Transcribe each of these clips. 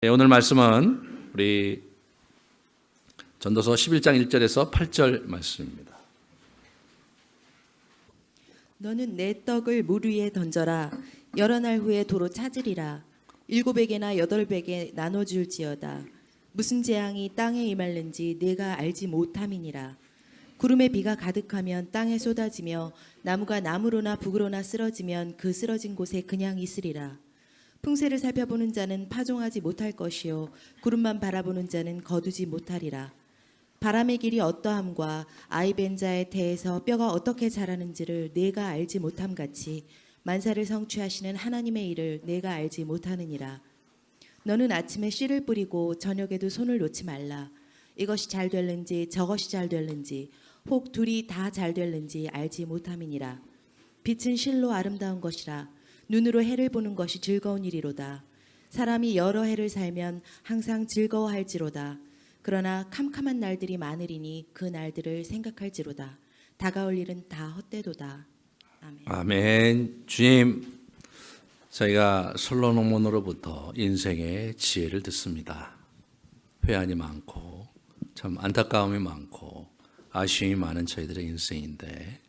오늘 말씀은 우리 전도서 11장 1절에서 8절 말씀입니다. 너는 내 떡을 물 위에 던져라. 여러 날 후에 도로 찾으리라. 7에게나 8에게 나눠줄지어다. 무슨 재앙이 땅에 임할는지 내가 알지 못함이니라. 구름에 비가 가득하면 땅에 쏟아지며 나무가 나무로나 북으로나 쓰러지면 그 쓰러진 곳에 그냥 있으리라. 풍세를 살펴보는 자는 파종하지 못할 것이요 구름만 바라보는 자는 거두지 못하리라. 바람의 길이 어떠함과 아이벤 자의 태에서 뼈가 어떻게 자라는지를 내가 알지 못함 같이 만사를 성취하시는 하나님의 일을 내가 알지 못하느니라. 너는 아침에 씨를 뿌리고 저녁에도 손을 놓지 말라. 이것이 잘 될는지 저것이 잘 될는지 혹 둘이 다 잘 될는지 알지 못함이니라. 빛은 실로 아름다운 것이라. 눈으로 해를 보는 것이 즐거운 일이로다. 사람이 여러 해를 살면 항상 즐거워할지로다. 그러나 캄캄한 날들이 많으리니 그 날들을 생각할지로다. 다가올 일은 다 헛되도다. 아멘. 아멘. 주님, 저희가 솔로몬으로부터 인생의 지혜를 듣습니다. 회한이 많고 참 안타까움이 많고 아쉬움이 많은 저희들의 인생인데,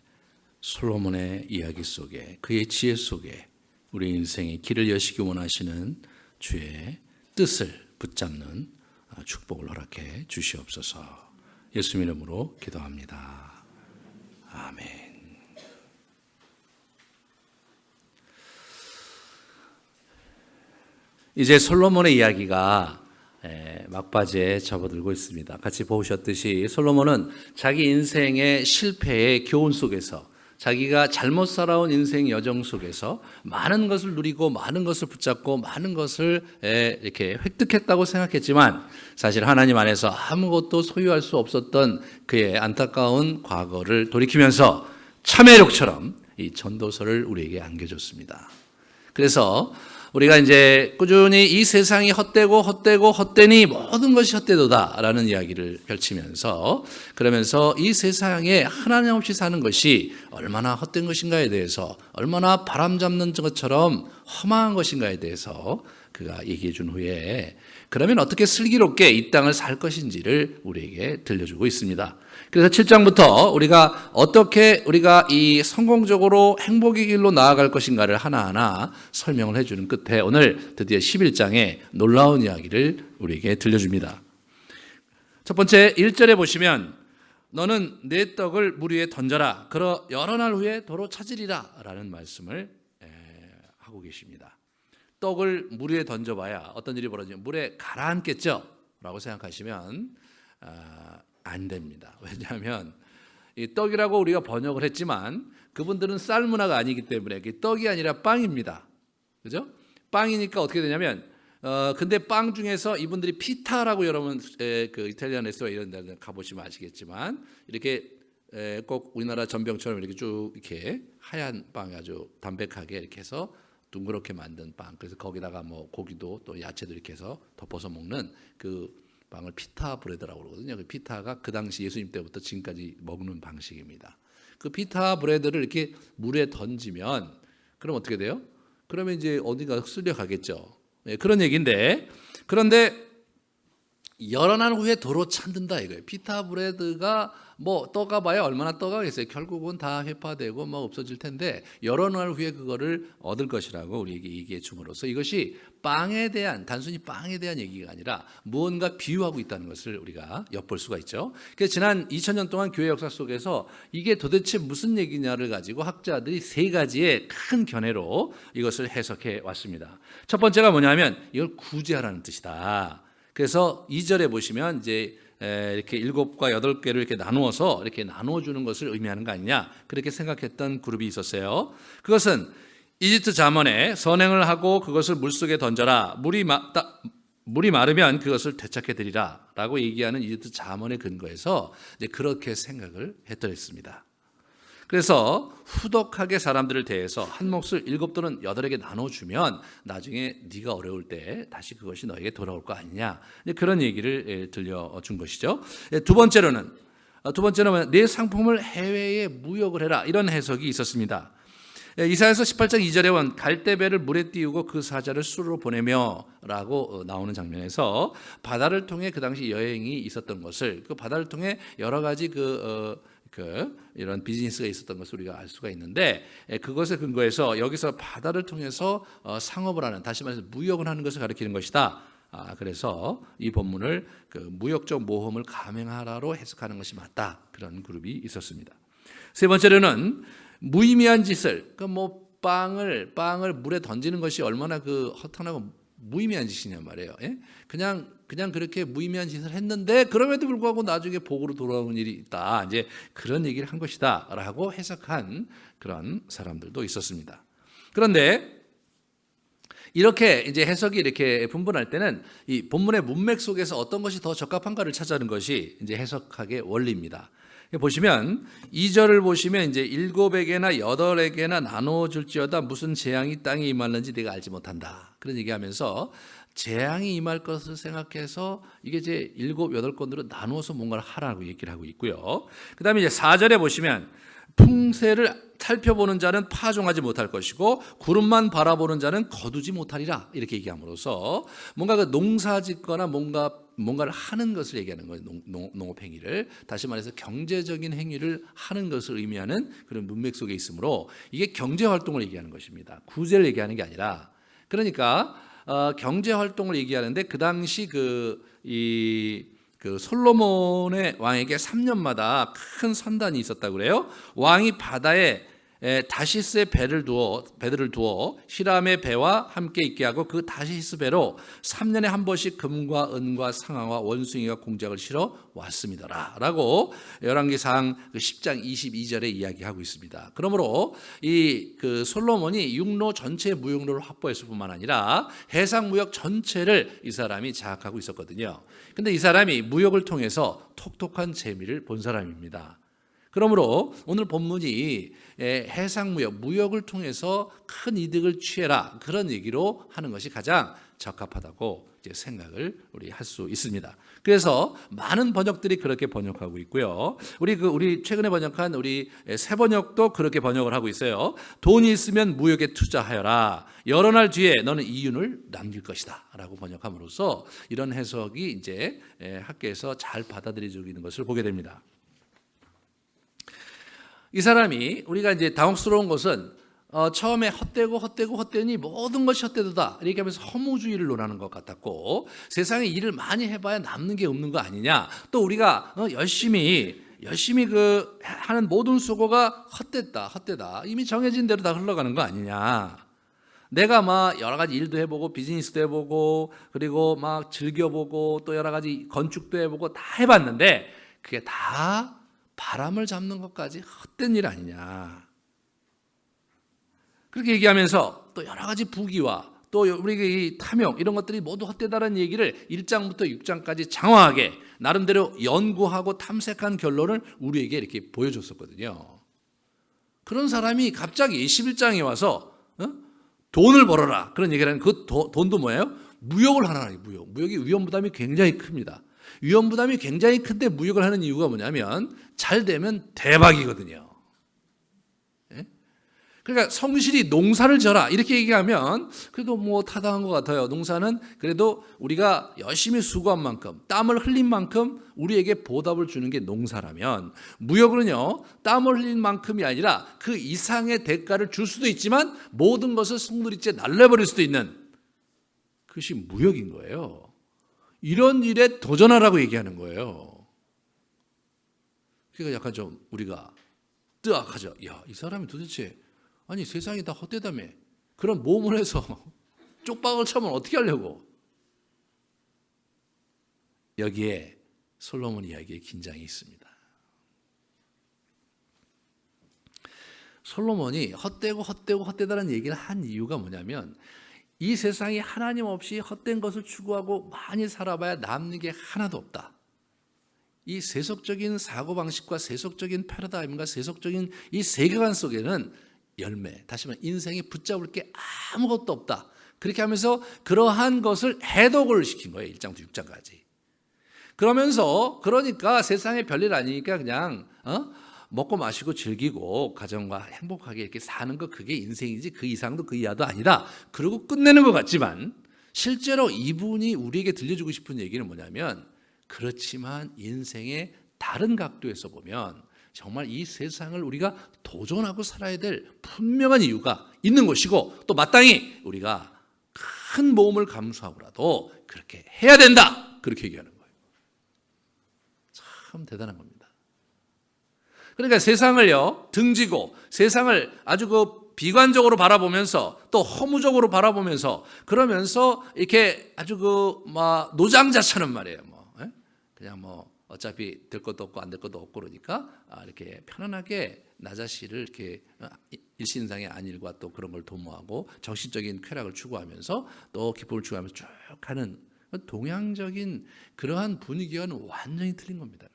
솔로몬의 이야기 속에, 그의 지혜 속에 우리 인생의 길을 여시기 원하시는 주의 뜻을 붙잡는 축복을 허락해 주시옵소서. 예수님 이름으로 기도합니다. 아멘. 이제 솔로몬의 이야기가 막바지에 접어들고 있습니다. 같이 보셨듯이 솔로몬은 자기 인생의 실패의 교훈 속에서, 자기가 잘못 살아온 인생 여정 속에서 많은 것을 누리고 많은 것을 붙잡고 많은 것을 이렇게 획득했다고 생각했지만, 사실 하나님 안에서 아무것도 소유할 수 없었던 그의 안타까운 과거를 돌이키면서 참회록처럼 이 전도서를 우리에게 안겨줬습니다. 그래서 우리가 이제 꾸준히 이 세상이 헛되니 모든 것이 헛되도다라는 이야기를 펼치면서, 그러면서 이 세상에 하나님 없이 사는 것이 얼마나 헛된 것인가에 대해서, 얼마나 바람 잡는 것처럼 험한 것인가에 대해서 그가 얘기해 준 후에, 그러면 어떻게 슬기롭게 이 땅을 살 것인지를 우리에게 들려주고 있습니다. 그래서 7장부터 우리가 어떻게 우리가 이 성공적으로 행복의 길로 나아갈 것인가를 하나하나 설명을 해주는 끝에 오늘 드디어 11장에 놀라운 이야기를 우리에게 들려줍니다. 첫 번째 1절에 보시면, 너는 내 떡을 물 위에 던져라. 그러 여러 날 후에 도로 찾으리라 라는 말씀을 하고 계십니다. 떡을 물 위에 던져봐야 어떤 일이 벌어지면 물에 가라앉겠죠 라고 생각하시면 안 됩니다. 왜냐하면 이 떡이라고 우리가 번역을 했지만 그분들은 쌀 문화가 아니기 때문에 떡이 아니라 빵입니다. 그죠? 빵이니까 어떻게 되냐면 근데 빵 중에서 이분들이 피타라고, 여러분 그 이탈리안 레스토랑 이런 데 가보시면 아시겠지만 이렇게 꼭 우리나라 전병처럼 이렇게 쭉 이렇게 하얀 빵이 아주 담백하게 이렇게 해서 둥그렇게 만든 빵, 그래서 거기다가 뭐 고기도 또 야채도 이렇게 해서 덮어서 먹는 그 빵을 피타 브레드라고 그러거든요. 그 피타가 그 당시 예수님 때부터 지금까지 먹는 방식입니다. 그 피타 브레드를 이렇게 물에 던지면 그럼 어떻게 돼요? 그러면 이제 어디가 쓸려 가겠죠. 그런 얘기인데, 그런데 여러 날 후에 도로 찾는다 이거예요. 피타 브레드가 뭐 떠가봐야 얼마나 떠가겠어요. 결국은 다 회파되고 뭐 없어질 텐데 여러 날 후에 그거를 얻을 것이라고 우리에게 얘기해 줌으로써, 이것이 빵에 대한, 단순히 빵에 대한 얘기가 아니라 무언가 비유하고 있다는 것을 우리가 엿볼 수가 있죠. 그래서 지난 2000년 동안 교회 역사 속에서 이게 도대체 무슨 얘기냐를 가지고 학자들이 세 가지의 큰 견해로 이것을 해석해 왔습니다. 첫 번째가 뭐냐면 이걸 구제하라는 뜻이다. 그래서 2절에 보시면 이제 이렇게 7과 8개로 이렇게 나누어서 이렇게 나누어주는 것을 의미하는 거 아니냐, 그렇게 생각했던 그룹이 있었어요. 그것은 이집트 잠언에 선행을 하고 그것을 물속에 던져라. 물이 마르면 그것을 되찾게 되리라 라고 얘기하는 이집트 잠언의 근거에서 이제 그렇게 생각을 했더랬습니다. 그래서 후덕하게 사람들을 대해서 한 몫을 7 또는 8에게 나눠주면 나중에 네가 어려울 때 다시 그것이 너에게 돌아올 거 아니냐, 그런 얘기를 들려준 것이죠. 두 번째로는 내 상품을 해외에 무역을 해라, 이런 해석이 있었습니다. 이사야서 18장 2절에 원 갈대배를 물에 띄우고 그 사자를 수로 보내며라고 나오는 장면에서 바다를 통해 그 당시 여행이 있었던 것을, 그 바다를 통해 여러 가지 이런 비즈니스가 있었던 것을 우리가 알 수가 있는데, 그것에 근거해서 여기서 바다를 통해서 상업을 하는, 다시 말해서 무역을 하는 것을 가리키는 것이다. 그래서 이 본문을 무역적 모험을 감행하라로 해석하는 것이 맞다. 그런 그룹이 있었습니다. 세 번째로는 무의미한 짓을, 빵을 물에 던지는 것이 얼마나 허탄하고 무의미한 짓이냐 말이에요. 예? 그냥 그렇게 무의미한 짓을 했는데 그럼에도 불구하고 나중에 복으로 돌아오는 일이 있다. 이제 그런 얘기를 한 것이다라고 해석한 그런 사람들도 있었습니다. 그런데 이렇게 이제 해석이 이렇게 분분할 때는 이 본문의 문맥 속에서 어떤 것이 더 적합한가를 찾아내는 것이 이제 해석학의 원리입니다. 보시면 2절을 보시면 이제 7에게나 8에게나 나눠줄지어다 무슨 재앙이 땅에 임하는지 내가 알지 못한다. 그런 얘기하면서 재앙이 임할 것을 생각해서 이게 이제 7, 8건으로 나누어서 뭔가를 하라고 얘기를 하고 있고요. 그 다음에 이제 4절에 보시면 풍세를 살펴보는 자는 파종하지 못할 것이고 구름만 바라보는 자는 거두지 못하리라, 이렇게 얘기함으로써 뭔가 농사 짓거나 뭔가를 하는 것을 얘기하는 거예요. 농업 행위를, 다시 말해서 경제적인 행위를 하는 것을 의미하는 그런 문맥 속에 있으므로 이게 경제 활동을 얘기하는 것입니다. 구제를 얘기하는 게 아니라. 그러니까 경제 활동을 얘기하는데 그 당시 솔로몬의 왕에게 3년마다 큰 산단이 있었다고 그래요. 왕이 바다에 다시스의 배를 두어 히람의 배와 함께 있게 하고 그 다시스 배로 3년에 한 번씩 금과 은과 상아와 원숭이와 공작을 실어 왔습니다 라고 열왕기상 10장 22절에 이야기하고 있습니다. 그러므로 이 솔로몬이 육로 전체의 무역로를 확보했을 뿐만 아니라 해상 무역 전체를 이 사람이 장악하고 있었거든요. 근데 이 사람이 무역을 통해서 톡톡한 재미를 본 사람입니다. 그러므로 오늘 본문이 해상무역, 무역을 통해서 큰 이득을 취해라, 그런 얘기로 하는 것이 가장 적합하다고 이제 생각을 우리 할 수 있습니다. 그래서 많은 번역들이 그렇게 번역하고 있고요. 우리 최근에 번역한 우리 새 번역도 그렇게 번역을 하고 있어요. 돈이 있으면 무역에 투자하여라. 여러 날 뒤에 너는 이윤을 남길 것이다라고 번역함으로써 이런 해석이 이제 학계에서 잘 받아들여지고 있는 것을 보게 됩니다. 이 사람이 우리가 이제 당혹스러운 것은 처음에 헛되니 모든 것이 헛되도다 이렇게 하면서 허무주의를 논하는 것 같았고, 세상에 일을 많이 해봐야 남는 게 없는 거 아니냐, 또 우리가 열심히 하는 모든 수고가 헛되다 이미 정해진 대로 다 흘러가는 거 아니냐, 내가 막 여러 가지 일도 해보고 비즈니스도 해보고 그리고 막 즐겨보고 또 여러 가지 건축도 해보고 다 해봤는데 그게 다 바람을 잡는 것까지 헛된 일 아니냐, 그렇게 얘기하면서 또 여러 가지 부귀와 또 우리 이 탐욕 이런 것들이 모두 헛되다는 얘기를 1장부터 6장까지 장황하게 나름대로 연구하고 탐색한 결론을 우리에게 이렇게 보여줬었거든요. 그런 사람이 갑자기 11장에 와서 돈을 벌어라 그런 얘기를 하는, 그 돈도 뭐예요? 무역을 하라는 거예요. 무역이 위험부담이 굉장히 큽니다. 위험부담이 굉장히 큰데 무역을 하는 이유가 뭐냐면 잘 되면 대박이거든요. 그러니까 성실히 농사를 져라 이렇게 얘기하면 그래도 뭐 타당한 것 같아요. 농사는 그래도 우리가 열심히 수고한 만큼 땀을 흘린 만큼 우리에게 보답을 주는 게 농사라면, 무역은요 땀을 흘린 만큼이 아니라 그 이상의 대가를 줄 수도 있지만 모든 것을 송두리째 날려버릴 수도 있는 그것이 무역인 거예요. 이런 일에 도전하라고 얘기하는 거예요. 그러니까 약간 좀 우리가 뜨악하죠. 야, 이 사람이 도대체 아니 세상이 다 헛되다며 그런 모험을 해서 쪽박을 쳐면 어떻게 하려고. 여기에 솔로몬 이야기에 긴장이 있습니다. 솔로몬이 헛되다는 얘기를 한 이유가 뭐냐면 이 세상이 하나님 없이 헛된 것을 추구하고 많이 살아봐야 남는 게 하나도 없다. 이 세속적인 사고방식과 세속적인 패러다임과 세속적인 이 세계관 속에는 열매, 다시 말해 인생에 붙잡을 게 아무것도 없다. 그렇게 하면서 그러한 것을 해독을 시킨 거예요. 1장부터 6장까지. 그러니까 세상에 별일 아니니까 그냥 먹고 마시고 즐기고 가정과 행복하게 이렇게 사는 거 그게 인생이지 그 이상도 그 이하도 아니다. 그러고 끝내는 것 같지만 실제로 이분이 우리에게 들려주고 싶은 얘기는 뭐냐면 그렇지만 인생의 다른 각도에서 보면 정말 이 세상을 우리가 도전하고 살아야 될 분명한 이유가 있는 것이고 또 마땅히 우리가 큰 모험을 감수하고라도 그렇게 해야 된다. 그렇게 얘기하는 거예요. 참 대단한 겁니다. 그러니까 세상을요 등지고 세상을 아주 비관적으로 바라보면서 또 허무적으로 바라보면서 그러면서 이렇게 아주 노장자처럼 말이에요. 그냥 어차피 될 것도 없고 안 될 것도 없고 그러니까 이렇게 편안하게 나 자신을 이렇게 일신상의 안일과 또 그런 걸 도모하고 정신적인 쾌락을 추구하면서 또 기쁨을 추구하면서 쭉 하는 동양적인 그러한 분위기와는 완전히 틀린 겁니다.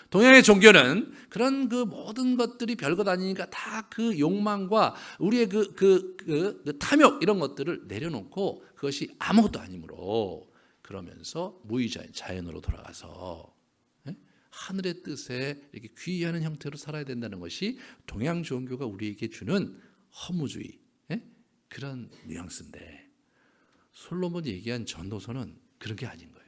동양의 종교는 그런 그 모든 것들이 별것 아니니까 다 그 욕망과 우리의 그 탐욕 이런 것들을 내려놓고 그것이 아무것도 아니므로 그러면서 무의자인 자연으로 돌아가서 하늘의 뜻에 이렇게 귀의하는 형태로 살아야 된다는 것이 동양 종교가 우리에게 주는 허무주의 그런 뉘앙스인데 솔로몬이 얘기한 전도서는 그런 게 아닌 거예요.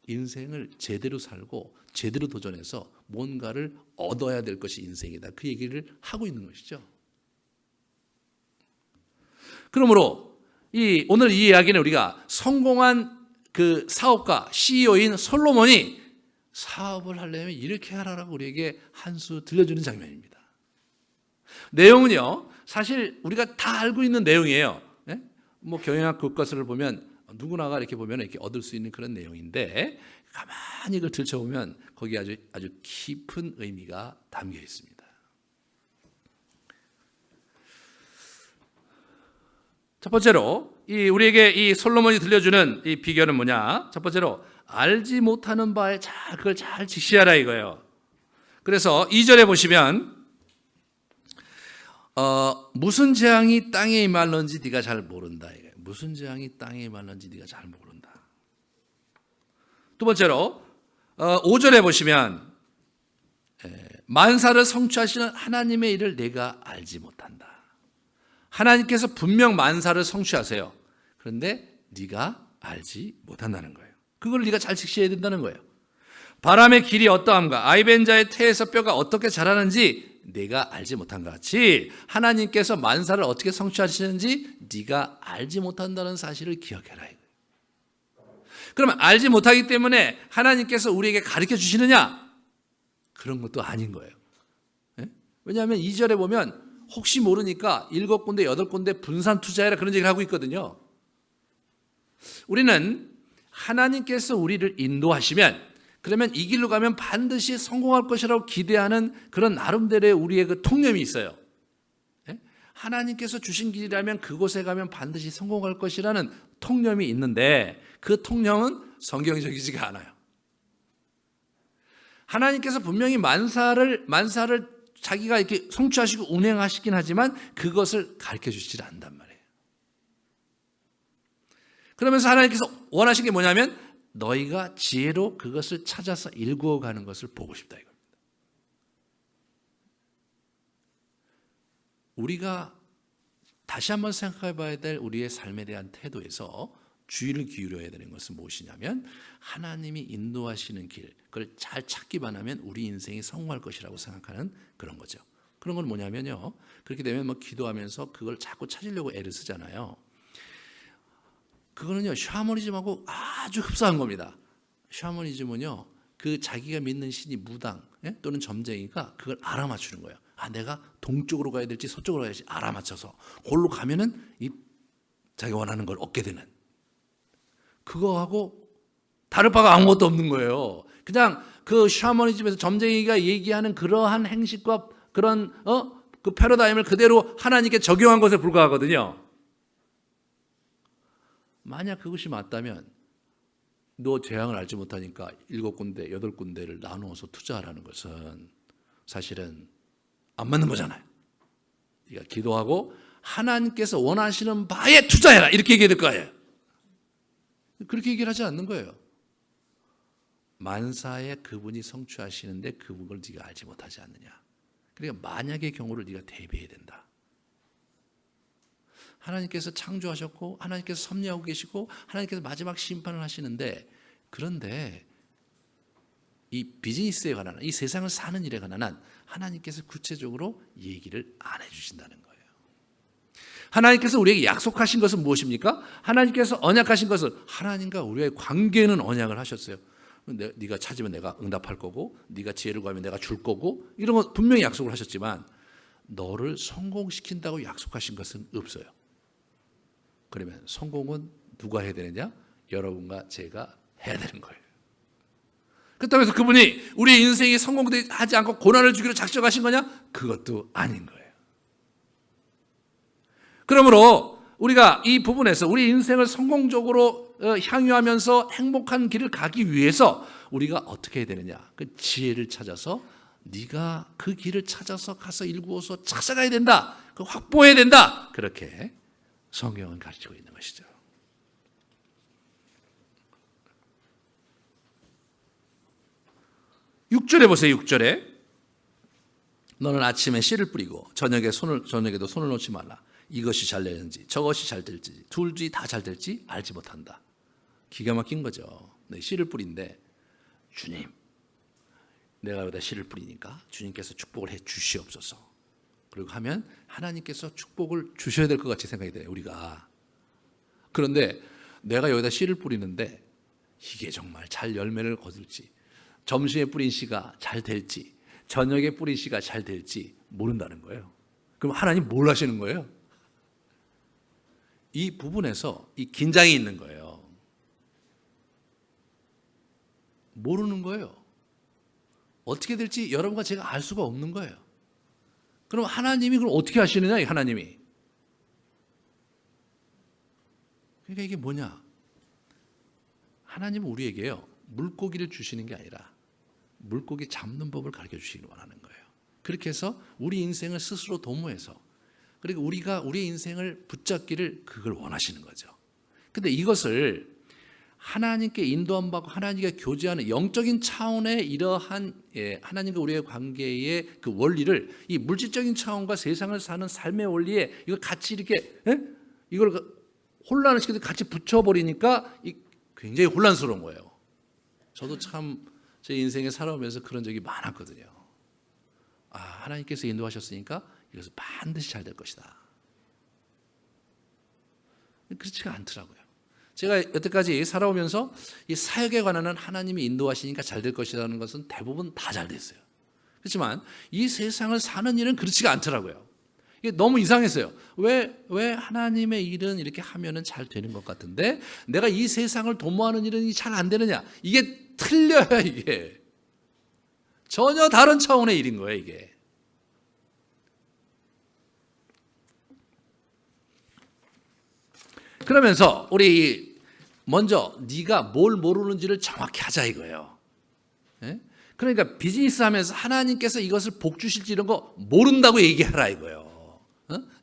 인생을 제대로 살고 제대로 도전해서 뭔가를 얻어야 될 것이 인생이다. 그 얘기를 하고 있는 것이죠. 그러므로 오늘 이 이야기는 우리가 성공한 그 사업가 CEO인 솔로몬이 사업을 하려면 이렇게 하라고 우리에게 한 수 들려주는 장면입니다. 내용은요, 사실 우리가 다 알고 있는 내용이에요. 경영학 교과서를 보면 누구나가 이렇게 보면 이렇게 얻을 수 있는 그런 내용인데 가만히 이걸 들춰보면 거기에 아주 깊은 의미가 담겨 있습니다. 첫 번째로 우리에게 이 솔로몬이 들려주는 이 비결은 뭐냐? 첫 번째로 알지 못하는 바에 그걸 잘 직시하라 이거예요. 그래서 2절에 보시면 무슨 재앙이 땅에 임할는지 네가 잘 모른다. 무슨 재앙이 땅에 임할는지 네가 잘 모른다. 두 번째로 5절에 보시면 만사를 성취하시는 하나님의 일을 내가 알지 못한다. 하나님께서 분명 만사를 성취하세요. 그런데 네가 알지 못한다는 거예요. 그걸 네가 잘 직시해야 된다는 거예요. 바람의 길이 어떠함과 아이벤자의 태에서 뼈가 어떻게 자라는지 네가 알지 못한 것 같이 하나님께서 만사를 어떻게 성취하시는지 네가 알지 못한다는 사실을 기억해라. 그러면 알지 못하기 때문에 하나님께서 우리에게 가르쳐 주시느냐? 그런 것도 아닌 거예요. 왜냐하면 2절에 보면 혹시 모르니까 7군데 8군데 분산 투자해라 그런 얘기를 하고 있거든요. 우리는 하나님께서 우리를 인도하시면 그러면 이 길로 가면 반드시 성공할 것이라고 기대하는 그런 나름대로의 우리의 그 통념이 있어요. 하나님께서 주신 길이라면 그곳에 가면 반드시 성공할 것이라는 통념이 있는데 그 통념은 성경적이지가 않아요. 하나님께서 분명히 만사를 자기가 이렇게 성취하시고 운행하시긴 하지만 그것을 가르쳐 주시지 않는단 말이에요. 그러면서 하나님께서 원하신 게 뭐냐면 너희가 지혜로 그것을 찾아서 일구어 가는 것을 보고 싶다 이겁니다. 우리가 다시 한번 생각해 봐야 될 우리의 삶에 대한 태도에서 주의를 기울여야 되는 것은 무엇이냐면 하나님이 인도하시는 길, 그걸 잘 찾기만 하면 우리 인생이 성공할 것이라고 생각하는 그런 거죠. 그런 건 뭐냐면요. 그렇게 되면 기도하면서 그걸 자꾸 찾으려고 애를 쓰잖아요. 그거는요, 샤머니즘하고 아주 흡사한 겁니다. 샤머니즘은요, 그 자기가 믿는 신이 무당 또는 점쟁이가 그걸 알아맞추는 거예요. 내가 동쪽으로 가야 될지 서쪽으로 가야지 알아맞혀서 골로 가면은 자기가 원하는 걸 얻게 되는 그거하고 다를 바가 아무것도 없는 거예요. 그냥 그 샤머니즘에서 점쟁이가 얘기하는 그러한 행식과 그런 그 패러다임을 그대로 하나님께 적용한 것에 불과하거든요. 만약 그것이 맞다면 너 재앙을 알지 못하니까 7군데 8군데를 나누어서 투자하라는 것은 사실은 안 맞는 거잖아요. 네가 기도하고 하나님께서 원하시는 바에 투자해라 이렇게 얘기해야 될 거예요. 그렇게 얘기를 하지 않는 거예요. 만사에 그분이 성취하시는데 그분을 네가 알지 못하지 않느냐. 그러니까 만약의 경우를 네가 대비해야 된다. 하나님께서 창조하셨고 하나님께서 섭리하고 계시고 하나님께서 마지막 심판을 하시는데, 그런데 이 비즈니스에 관한, 이 세상을 사는 일에 관한 한 하나님께서 구체적으로 얘기를 안 해주신다는 거예요. 하나님께서 우리에게 약속하신 것은 무엇입니까? 하나님께서 언약하신 것은, 하나님과 우리의 관계는 언약을 하셨어요. 네가 찾으면 내가 응답할 거고, 네가 지혜를 구하면 내가 줄 거고, 이런 거 분명히 약속을 하셨지만 너를 성공시킨다고 약속하신 것은 없어요. 그러면 성공은 누가 해야 되느냐? 여러분과 제가 해야 되는 거예요. 그렇다고 해서 그분이 우리 인생이 성공하지 않고 고난을 주기로 작정하신 거냐? 그것도 아닌 거예요. 그러므로 우리가 이 부분에서 우리 인생을 성공적으로 향유하면서 행복한 길을 가기 위해서 우리가 어떻게 해야 되느냐? 그 지혜를 찾아서, 네가 그 길을 찾아서 가서 일구어서 찾아가야 된다. 그 확보해야 된다. 그렇게 성경은 가르치고 있는 것이죠. 6절에 보세요. 6절에 너는 아침에 씨를 뿌리고 저녁에도 손을 놓지 말라. 이것이 잘 되는지 저것이 잘 될지 둘 중에 다 잘 될지 알지 못한다. 기가 막힌 거죠. 네, 씨를 뿌린데, 주님, 내가 여기다 씨를 뿌리니까 주님께서 축복을 해 주시옵소서. 그리고 하면 하나님께서 축복을 주셔야 될 것 같이 생각이 돼요, 우리가. 그런데 내가 여기다 씨를 뿌리는데 이게 정말 잘 열매를 거둘지, 점심에 뿌린 씨가 잘 될지, 저녁에 뿌린 씨가 잘 될지 모른다는 거예요. 그럼 하나님 뭘 하시는 거예요? 이 부분에서 이 긴장이 있는 거예요. 모르는 거예요. 어떻게 될지 여러분과 제가 알 수가 없는 거예요. 그럼 하나님이 그럼 어떻게 하시느냐? 하나님이. 그러니까 이게 뭐냐? 하나님은 우리에게요, 물고기를 주시는 게 아니라 물고기 잡는 법을 가르쳐 주시길 원하는 거예요. 그렇게 해서 우리 인생을 스스로 도모해서, 그리고 우리가 우리의 인생을 붙잡기를, 그걸 원하시는 거죠. 근데 이것을 하나님께 인도함 받고 하나님과 교제하는 영적인 차원의 이러한 하나님과 우리의 관계의 그 원리를, 이 물질적인 차원과 세상을 사는 삶의 원리에 이걸 같이 이렇게 이걸 혼란을 시켜서 같이 붙여버리니까 굉장히 혼란스러운 거예요. 저도 참 제 인생에 살아오면서 그런 적이 많았거든요. 아, 하나님께서 인도하셨으니까 이것은 반드시 잘 될 것이다. 그렇지가 않더라고요. 제가 여태까지 살아오면서 이 사역에 관한 한 하나님이 인도하시니까 잘 될 것이라는 것은 대부분 다 잘 됐어요. 그렇지만 이 세상을 사는 일은 그렇지가 않더라고요. 이게 너무 이상했어요. 왜 하나님의 일은 이렇게 하면은 잘 되는 것 같은데 내가 이 세상을 도모하는 일은 잘 안 되느냐? 이게 틀려요. 이게 전혀 다른 차원의 일인 거예요. 이게. 그러면서 우리 먼저 네가 뭘 모르는지를 정확히 하자 이거예요. 그러니까 비즈니스 하면서 하나님께서 이것을 복 주실지 이런 거 모른다고 얘기하라 이거예요.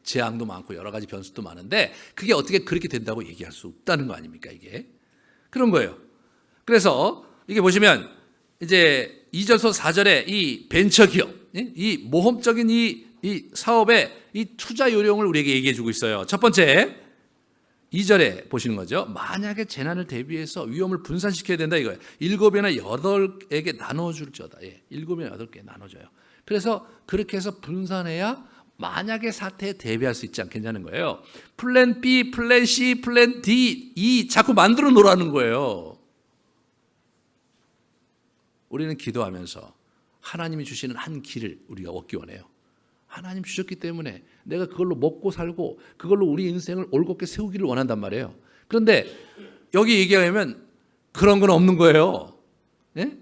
재앙도 많고 여러 가지 변수도 많은데 그게 어떻게 그렇게 된다고 얘기할 수 없다는 거 아닙니까 이게. 그런 거예요. 그래서 이게 보시면 이제 2절서 4절에 이 벤처기업, 이 모험적인 이 사업의 이 투자 요령을 우리에게 얘기해 주고 있어요. 첫 번째 2절에 보시는 거죠. 만약에 재난을 대비해서 위험을 분산시켜야 된다 이거예요. 7이나 8에게 나눠줄지어다. 7이나 8개 나눠줘요. 그래서 그렇게 해서 분산해야 만약에 사태에 대비할 수 있지 않겠냐는 거예요. 플랜 B, 플랜 C, 플랜 D, E 자꾸 만들어 놓으라는 거예요. 우리는 기도하면서 하나님이 주시는 한 길을 우리가 얻기 원해요. 하나님 주셨기 때문에 내가 그걸로 먹고 살고 그걸로 우리 인생을 올곧게 세우기를 원한단 말이에요. 그런데 여기 얘기하면 그런 건 없는 거예요. 네?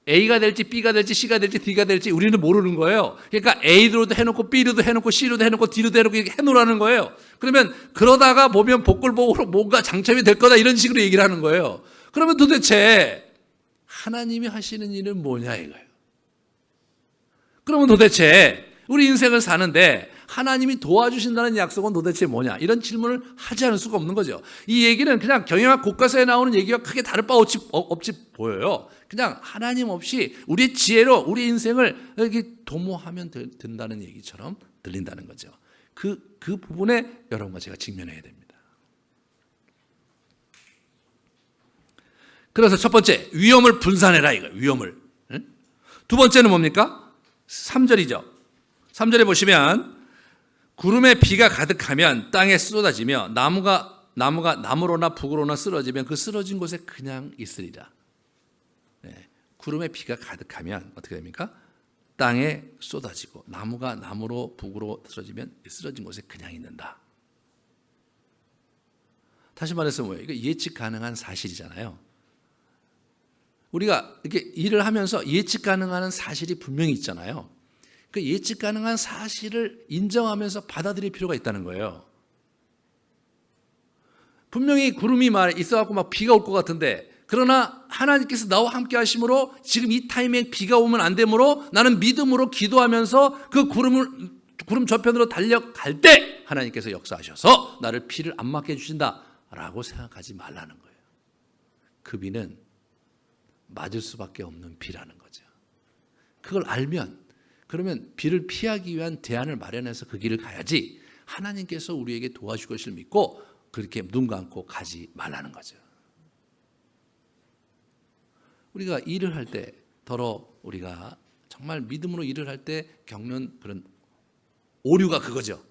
A가 될지 B가 될지 C가 될지 D가 될지 우리는 모르는 거예요. 그러니까 A로도 해놓고 B로도 해놓고 C로도 해놓고 D로도 해놓고 이렇게 해놓으라는 거예요. 그러면 그러다가 보면 복골복으로 뭔가 장점이 될 거다 이런 식으로 얘기를 하는 거예요. 그러면 도대체 하나님이 하시는 일은 뭐냐 이거예요. 그러면 도대체 우리 인생을 사는데 하나님이 도와주신다는 약속은 도대체 뭐냐? 이런 질문을 하지 않을 수가 없는 거죠. 이 얘기는 그냥 경영학 교과서에 나오는 얘기와 크게 다를 바 없이 보여요. 그냥 하나님 없이 우리의 지혜로 우리 인생을 이렇게 도모하면 된다는 얘기처럼 들린다는 거죠. 그 부분에 여러분과 제가 직면해야 됩니다. 그래서 첫 번째, 위험을 분산해라 이거예요. 위험을. 두 번째는 뭡니까? 3절이죠. 3절에 보시면 구름에 비가 가득하면 땅에 쏟아지며 나무가 나무로나 북으로나 쓰러지면 그 쓰러진 곳에 그냥 있으리라. 네. 구름에 비가 가득하면 어떻게 됩니까? 땅에 쏟아지고 나무가 나무로 북으로 쓰러지면 쓰러진 곳에 그냥 있는다. 다시 말해서 뭐예요? 이거 예측 가능한 사실이잖아요. 우리가 이렇게 일을 하면서 예측 가능한 사실이 분명히 있잖아요. 그 예측 가능한 사실을 인정하면서 받아들일 필요가 있다는 거예요. 분명히 구름이 있어갖고 막 비가 올 것 같은데, 그러나 하나님께서 나와 함께 하심으로 지금 이 타이밍에 비가 오면 안 되므로 나는 믿음으로 기도하면서 그 구름 저편으로 달려갈 때 하나님께서 역사하셔서 나를 비를 안 맞게 해주신다라고 생각하지 말라는 거예요. 그 비는 맞을 수밖에 없는 비라는 거죠. 그걸 알면, 그러면 비를 피하기 위한 대안을 마련해서 그 길을 가야지, 하나님께서 우리에게 도와줄 것을 믿고 그렇게 눈 감고 가지 말라는 거죠. 우리가 일을 할 때, 더러 우리가 정말 믿음으로 일을 할 때 겪는 그런 오류가 그거죠.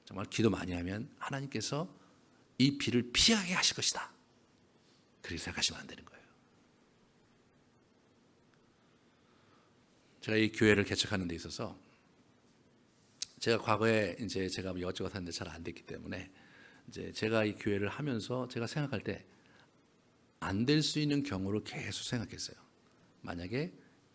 정말 기도 많이 하면 하나님께서 이 비를 피하게 하실 것이다, 그렇게 생각하시면 안 되는 거예요. 제가 이 교회를 개척하는 데 있어서 제가 과거에 이제 제가 이것저것 하는데 잘 안 됐기 때문에 이제 제가 이 교회를 하면서 제가 생각할 때 안 될 수 있는 경우를 계속 생각했어요. 만약에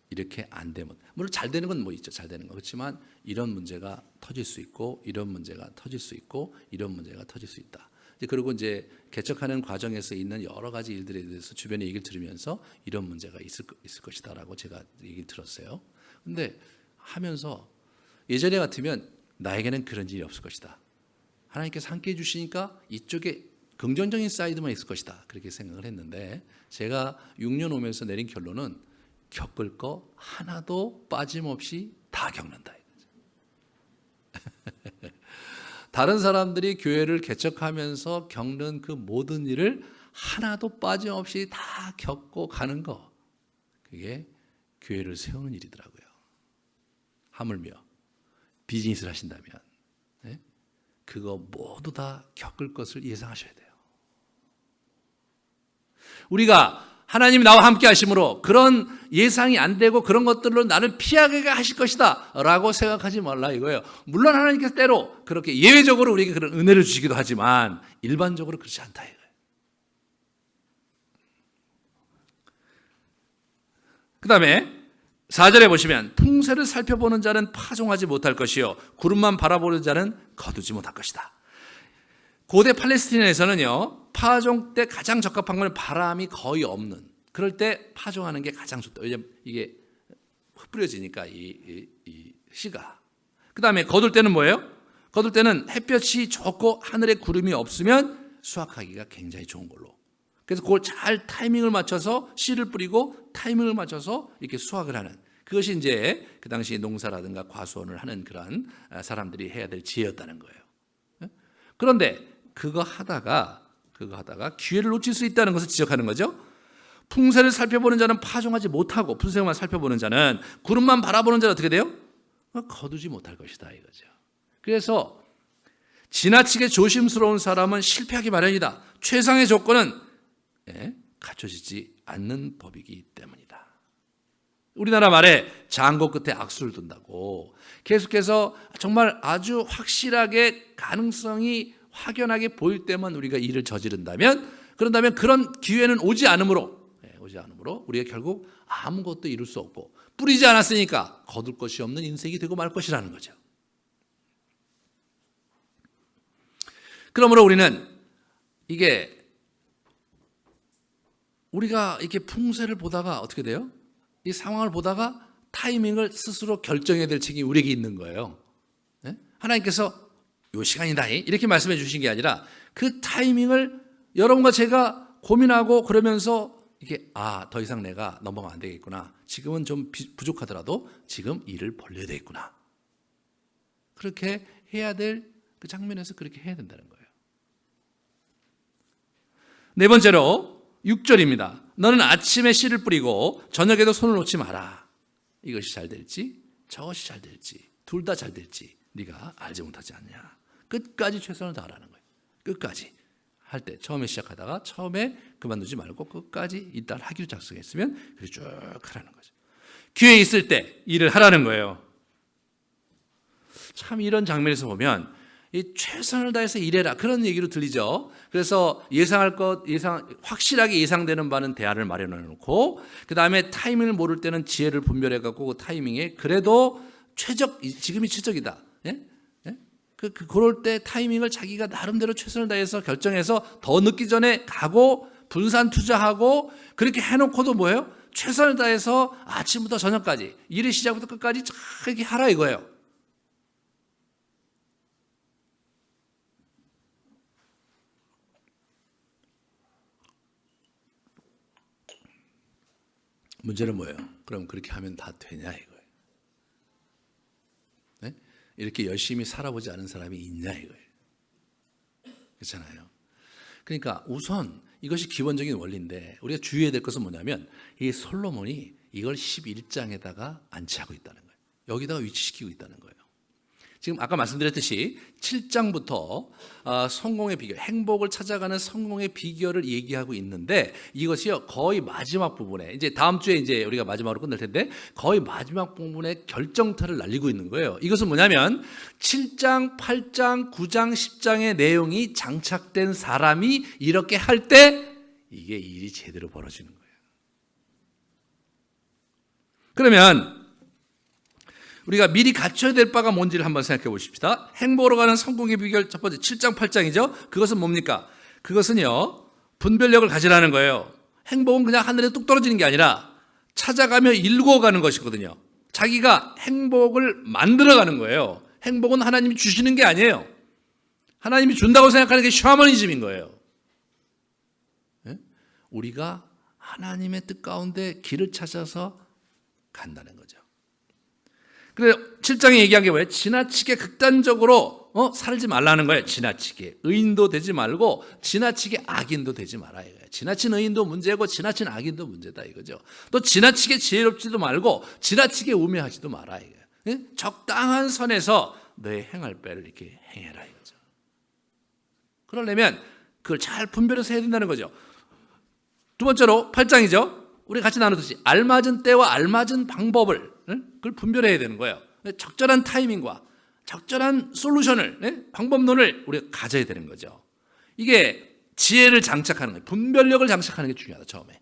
이렇게 안 되면, 물론 잘 되는 건 뭐 있죠, 잘 되는 거. 그렇지만 이런 문제가 터질 수 있고, 이런 문제가 터질 수 있고, 이런 문제가 터질 수 있다. 그리고 이제 개척하는 과정에서 있는 여러 가지 일들에 대해서 주변의 얘기를 들으면서 이런 문제가 있을 것이다라고 제가 얘기를 들었어요. 근데 하면서 예전에 같으면 나에게는 그런 일이 없을 것이다, 하나님께서 함께 해주시니까 이쪽에 긍정적인 사이드만 있을 것이다, 그렇게 생각을 했는데, 제가 6년 오면서 내린 결론은 겪을 거 하나도 빠짐없이 다 겪는다. 다른 사람들이 교회를 개척하면서 겪는 그 모든 일을 하나도 빠짐없이 다 겪고 가는 거, 그게 교회를 세우는 일이더라고요. 하물며 비즈니스를 하신다면 그거 모두 다 겪을 것을 예상하셔야 돼요. 우리가 하나님이 나와 함께 하심으로 그런 예상이 안 되고 그런 것들로 나를 피하게 하실 것이다 라고 생각하지 말라 이거예요. 물론 하나님께서 때로 그렇게 예외적으로 우리에게 그런 은혜를 주시기도 하지만 일반적으로 그렇지 않다 이거예요. 그 다음에 4절에 보시면 풍세를 살펴보는 자는 파종하지 못할 것이요 구름만 바라보는 자는 거두지 못할 것이다. 고대 팔레스티나에서는요, 파종 때 가장 적합한 건 바람이 거의 없는, 그럴 때 파종하는 게 가장 좋다. 왜냐하면 이게 흩뿌려지니까 이 씨가. 그 다음에 거둘 때는 뭐예요? 거둘 때는 햇볕이 좋고 하늘에 구름이 없으면 수확하기가 굉장히 좋은 걸로. 그래서 그걸 잘 타이밍을 맞춰서 씨를 뿌리고 타이밍을 맞춰서 이렇게 수확을 하는, 그것이 이제 그 당시 농사라든가 과수원을 하는 그런 사람들이 해야 될 지혜였다는 거예요. 그런데 그거 하다가 기회를 놓칠 수 있다는 것을 지적하는 거죠. 풍세를 살펴보는 자는 파종하지 못하고 풍세만 살펴보는 자는 구름만 바라보는 자는 어떻게 돼요? 거두지 못할 것이다 이거죠. 그래서 지나치게 조심스러운 사람은 실패하기 마련이다. 최상의 조건은 갖춰지지 않는 법이기 때문이다. 우리나라 말에 장고 끝에 악수를 둔다고, 계속해서 정말 아주 확실하게 가능성이 확연하게 보일 때만 우리가 일을 저지른다면, 그런다면 그런 기회는 오지 않으므로 우리가 결국 아무것도 이룰 수 없고 뿌리지 않았으니까 거둘 것이 없는 인생이 되고 말 것이라는 거죠. 그러므로 우리는 우리가 이렇게 풍세를 보다가 어떻게 돼요? 이 상황을 보다가 타이밍을 스스로 결정해야 될 책임이 우리에게 있는 거예요. 하나님께서 요 시간이다 이렇게 말씀해 주신 게 아니라 그 타이밍을 여러분과 제가 고민하고 그러면서 이게 더 이상 내가 넘어가면 안 되겠구나. 지금은 좀 부족하더라도 지금 일을 벌려야 되겠구나. 그렇게 해야 될 그 장면에서 그렇게 해야 된다는 거예요. 네 번째로 6절입니다. 너는 아침에 씨를 뿌리고 저녁에도 손을 놓지 마라. 이것이 잘 될지 저것이 잘 될지 둘 다 잘 될지 네가 알지 못하지 않냐. 끝까지 최선을 다하라는 거예요. 끝까지 할 때 처음에 시작하다가 처음에 그만두지 말고 끝까지 일단 하기로 작성했으면 그렇게 쭉 하라는 거죠. 기회 있을 때 일을 하라는 거예요. 참 이런 장면에서 보면 이 최선을 다해서 일해라 그런 얘기로 들리죠. 그래서 확실하게 예상되는 바는 대안을 마련해 놓고 그 다음에 타이밍을 모를 때는 지혜를 분별해 갖고 그 타이밍에 그래도 지금이 최적이다. 그럴 때 타이밍을 자기가 나름대로 최선을 다해서 결정해서 더 늦기 전에 가고 분산 투자하고 그렇게 해놓고도 뭐예요? 최선을 다해서 아침부터 저녁까지 일의 시작부터 끝까지 이렇게 하라 이거예요. 문제는 뭐예요? 그럼 그렇게 하면 다 되냐 이거예요. 네? 이렇게 열심히 살아보지 않은 사람이 있냐 이거예요. 그렇잖아요. 그러니까 우선 이것이 기본적인 원리인데 우리가 주의해야 될 것은 뭐냐면 이 솔로몬이 이걸 11장에다가 안치하고 있다는 거예요. 여기다가 위치시키고 있다는 거예요. 지금 아까 말씀드렸듯이 7장부터 성공의 비결, 행복을 찾아가는 성공의 비결을 얘기하고 있는데 이것이요 거의 마지막 부분에 이제 다음 주에 이제 우리가 마지막으로 끝낼 텐데 거의 마지막 부분에 결정타를 날리고 있는 거예요. 이것은 뭐냐면 7장, 8장, 9장, 10장의 내용이 장착된 사람이 이렇게 할 때 이게 일이 제대로 벌어지는 거예요. 그러면 우리가 미리 갖춰야 될 바가 뭔지를 한번 생각해 보십시다. 행복으로 가는 성공의 비결 첫 번째 7장 8장이죠. 그것은 뭡니까? 그것은요 분별력을 가지라는 거예요. 행복은 그냥 하늘에 뚝 떨어지는 게 아니라 찾아가며 일구어가는 것이거든요. 자기가 행복을 만들어가는 거예요. 행복은 하나님이 주시는 게 아니에요. 하나님이 준다고 생각하는 게 샤머니즘인 거예요. 네? 우리가 하나님의 뜻 가운데 길을 찾아서 간다는 거죠. 그래 7장에 얘기한 게 뭐예요? 지나치게 극단적으로 살지 말라는 거예요. 지나치게 의인도 되지 말고 지나치게 악인도 되지 말아야 해요. 지나친 의인도 문제고 지나친 악인도 문제다 이거죠. 또 지나치게 지혜롭지도 말고 지나치게 우매하지도 말아야 해요. 적당한 선에서 너의 행할 바를 이렇게 행해라 이거죠. 그러려면 그걸 잘 분별해서 해야 된다는 거죠. 두 번째로 8장이죠. 우리 같이 나누듯이 알맞은 때와 알맞은 방법을 그걸 분별해야 되는 거예요. 적절한 타이밍과 적절한 솔루션을 방법론을 우리가 가져야 되는 거죠. 이게 지혜를 장착하는 거예요. 분별력을 장착하는 게 중요하다 처음에.